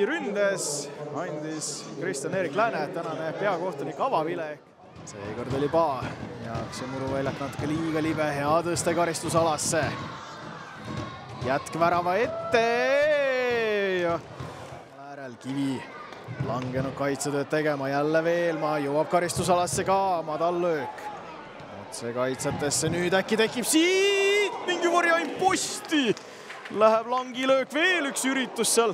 ründes andis Kristjan-Erik Lääne, tänane peakohtunik avavile. Seekord oli Paa ja see muruväljak natuke liiga libe, hea tõste karistusalasse. Jätk värava ette ja äärel Kivi langenud kaitsetööd tegema, jälle Veelmaa jõuab karistusalasse ka, madal löök. Otse kaitsetesse, nüüd äkki tekib siit mingi variant posti. Läheb langilöök, veel üks üritus seal.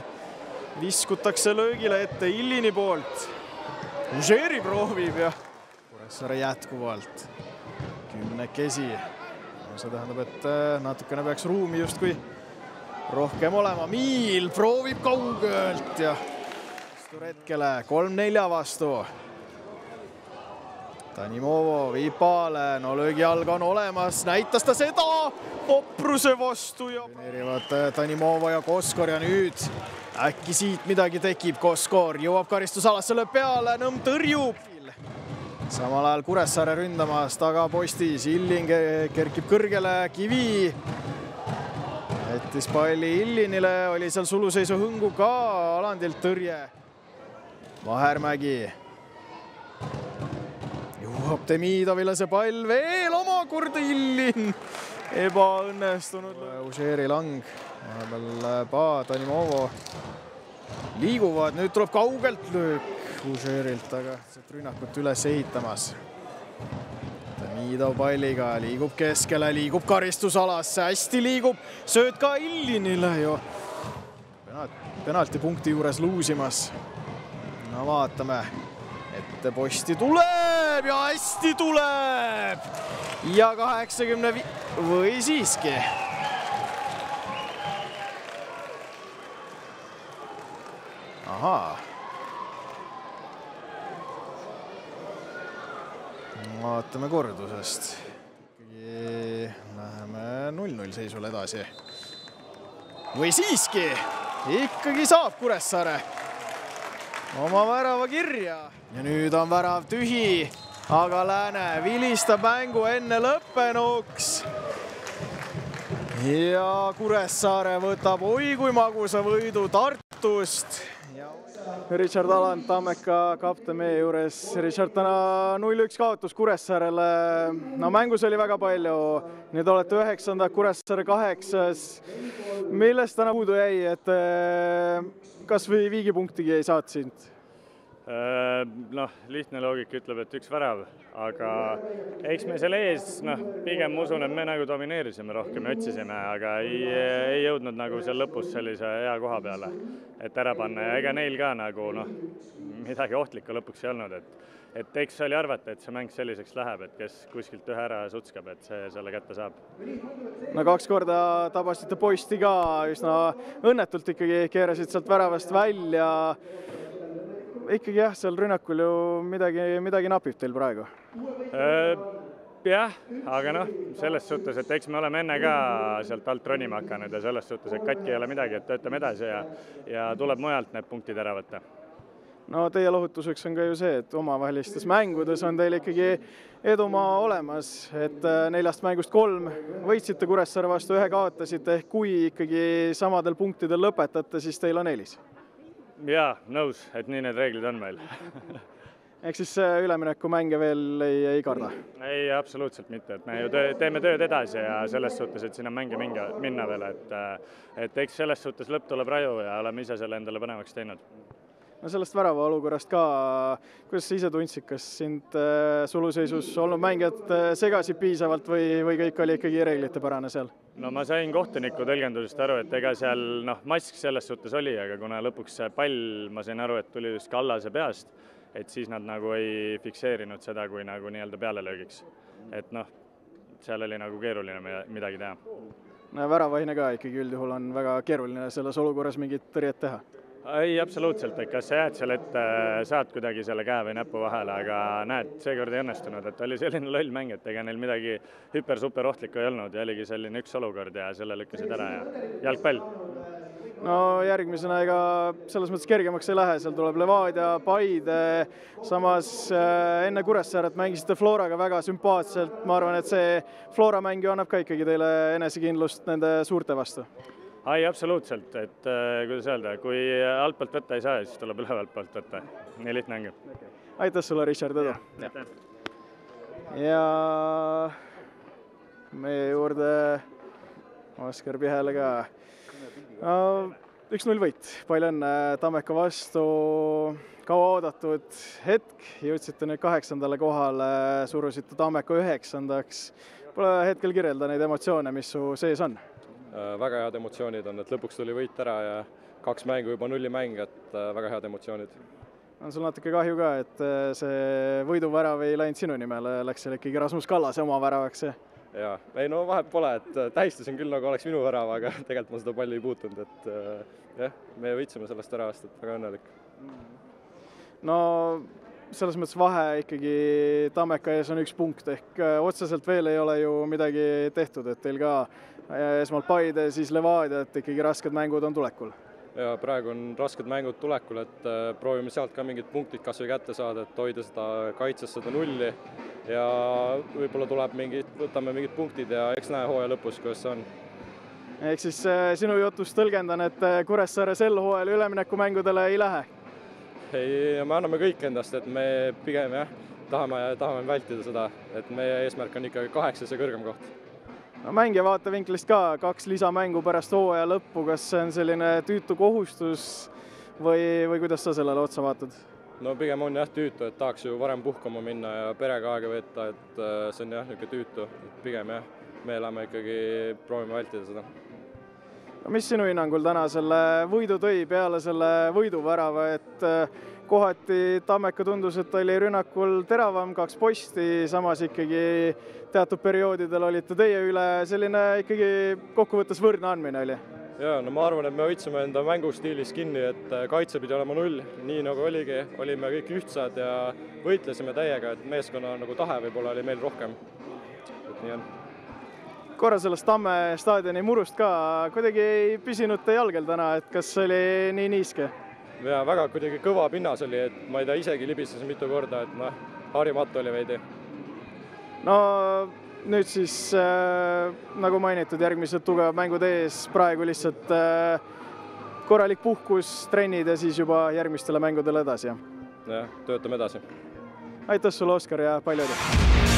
Viskutakse löögile ette Illini poolt. Užeri proovib ja Kuressaare jätkuvalt 10. See tähendab, et natukene peaks ruumi justkui rohkem olema. Miil proovib kaugelt ja retkele 3-4 vastu. Tanimovo viib Paale, no löögi alg on olemas, näitas ta seda Popruse vastu ja Tanimovo ja Koskor ja nüüd äkki siit midagi tekib. Koskor jõuab karistusalasse, lööb peale, Nõmm tõrjub. Samal ajal Kuressaare ründamas tagapostis, Illing kerkib kõrgele, Kivi jättis palli Illinile, oli seal suluseisu hõngu ka, Alandilt tõrje. Vahermägi jõuab Demidovile see pall, veel omakorda Illin, ebaõnnestunud. Užeri lang, vahepeal Paa, Tanimovo liiguvad, nüüd tuleb kaugelt löök Užerilt, aga rünnakut üles ehitamas. Demidov palliga liigub keskele, liigub karistusalasse, hästi liigub, sööd ka Illinile ju. Penaltipunkti juures luusimas. No vaatame, ette posti tuleb ja hästi tuleb ja 80 või siiski. Ahaa. Vaatame kordusest. Läheme 0-0 seisul edasi. Või siiski, ikkagi saab Kuressaare oma värava kirja. Ja nüüd on värav tühi, aga Lääne vilistab mängu enne lõppenuks. Ja Kuressaare võtab oi kui magusa võidu Tartust. Richard Aland, Tammeka kapten meie juures. Richard, täna 0-1 kaotus Kuressaarele. No mängus oli väga palju. Nüüd olete 9. Kuressaare 8. Millest täna puudu jäi, et kas või viigipunktigi ei saanud sind? Lihtne loogika ütleb, et üks värav, aga eks me selle ees, pigem usun, et me nagu domineerisime rohkem ja otsisime, aga ei jõudnud nagu seal lõpus sellise hea koha peale, et ära panna ja ega neil ka nagu midagi ohtlikku lõpuks ei olnud, et eks oli arvata, et see mäng selliseks läheb, et kes kuskilt ühe ära sutskab, et see selle kätte saab. No 2 korda tabasite posti ka, üsna õnnetult ikkagi keerasid sealt väravast välja. Ikkagi jah, seal rünnakul ju midagi napib teil praegu. Jah, aga selles suhtes, et eks me oleme enne ka sealt alt ronima hakanud ja selles suhtes, et katki ei ole midagi, et töötame edasi ja tuleb mujalt need punktid ära võtta. No teie lohutuseks on ka ju see, et omavahelistes mängudes on teil ikkagi edumaa olemas, et 4 mängust 3 võitsite Kuressaare vastu, 1 kaotasite, ehk kui ikkagi samadel punktidel lõpetate, siis teil on eelis. Jaa, nõus, et nii need reeglid on meil. Ehk siis ülemineku mänge veel ei karda? Ei, absoluutselt mitte, et me ju teeme tööd edasi ja selles suhtes, et sinna mänge minna veel, et eks selles suhtes lõpp tuleb raju ja oleme ise selle endale põnevaks teinud. No sellest värava olukorrast ka, kuidas sa ise tundsid, kas sind suluseisus olnud mängijad segasid piisavalt või kõik oli ikkagi reeglite pärane seal? No ma sain kohtuniku tõlgendusest aru, et ega seal mask selles suhtes oli, aga kuna lõpuks see pall, ma sain aru, et tuli just Kallase peast, et siis nad nagu ei fikseerinud seda kui nagu nii-öelda pealelöögiks. Et seal oli nagu keeruline midagi teha. No väravahine ka ikkagi üldjuhul on väga keeruline selles olukorras mingit tõrjet teha. Ei, absoluutselt, et kas sa jääd seal ette, saad kuidagi selle käe või näpu vahele, aga näed, seekord ei õnnestunud, et oli selline loll mäng, et ega neil midagi super ohtlikku ei olnud ja oligi selline üks olukord ja selle lükkasid ära ja jalgpall. No järgmisena ega selles mõttes kergemaks ei lähe, seal tuleb Levadia, Paide, samas enne Kuressaaret mängisite Floraga väga sümpaatselt, ma arvan, et see Flora mäng ju annab ka ikkagi teile enesekindlust nende suurte vastu. Ai, absoluutselt, et kuidas öelda, kui altpoolt võtta ei saa, siis tuleb ülevalt poolt võtta. Nii lihtne ongi. Aitäh sulle, Richard, edu! Ja meie juurde Oskar Pihele ka. 1-0 võit, palju õnne Tammeka vastu, kaua oodatud hetk, jõudsite nüüd 8. kohale, surusite Tammeka 9. Pole hetkel kirjelda neid emotsioone, mis su sees on? Väga head emotsioonid on, et lõpuks tuli võit ära ja 2 mängu juba 0 mäng, et väga head emotsioonid. On sul natuke kahju ka, et see võiduvärav ei läinud sinu nimele, läks seal ikkagi Rasmus Kallase oma väravaks? Jaa, ei no vahet pole, et tähistasin küll nagu oleks minu värav, aga tegelikult ma seda palli ei puutunud, et jah, me võitsime sellest väravast, et väga õnnelik. No selles mõttes vahe ikkagi Tammeka ees on 1 punkt, ehk otseselt veel ei ole ju midagi tehtud, et teil ka esmalt Paide, siis Levadia, et ikkagi rasked mängud on tulekul. Ja praegu on rasked mängud tulekul, et proovime sealt ka mingid punktid kas või kätte saada, et hoida seda kaitses seda 0 ja võib-olla tuleb võtame mingid punktid ja eks näe hooaja lõpus, kuidas see on. Ehk siis sinu jutust tõlgendan, et Kuressaare sel hooajal üleminekumängudele ei lähe? Ei, me anname kõik endast, et me pigem tahame vältida seda, et meie eesmärk on ikkagi 8. ja kõrgem koht. No mängija vaatevinklist ka 2 lisamängu pärast hooaja lõppu, kas see on selline tüütu kohustus või kuidas sa sellele otsa vaatad? No pigem on jah tüütu, et tahaks ju varem puhkama minna ja perega aega võtta, et see on jah niisugune tüütu, et pigem jah, me elame ikkagi, proovime vältida seda. No mis sinu hinnangul täna selle võidu tõi peale selle võiduvärava, et kohati Tammeka tundus, et oli rünnakul teravam, 2 posti, samas ikkagi teatud perioodidel olite teie üle, selline ikkagi kokkuvõttes võrdne andmine oli? Jaa, no ma arvan, et me hoidsime enda mängustiilis kinni, et kaitse pidi olema 0, nii nagu oligi, olime kõik ühtsad ja võitlesime täiega, et meeskonna nagu tahe võib-olla oli meil rohkem, et nii on. Korra sellest Tamme staadioni murust ka, kuidagi ei püsinud te jalgel täna, et kas oli nii niiske? Ja väga kuidagi kõva pinnas oli, et ma ei tea, isegi libistasin mitu korda, et noh, harimatu oli veidi. No nüüd siis, nagu mainitud, järgmised tugevad mängud ees, praegu lihtsalt korralik puhkus, trennid ja siis juba järgmistele mängudele edasi. Jah, töötame edasi. Aitäh sulle, Oskar, ja palju edu!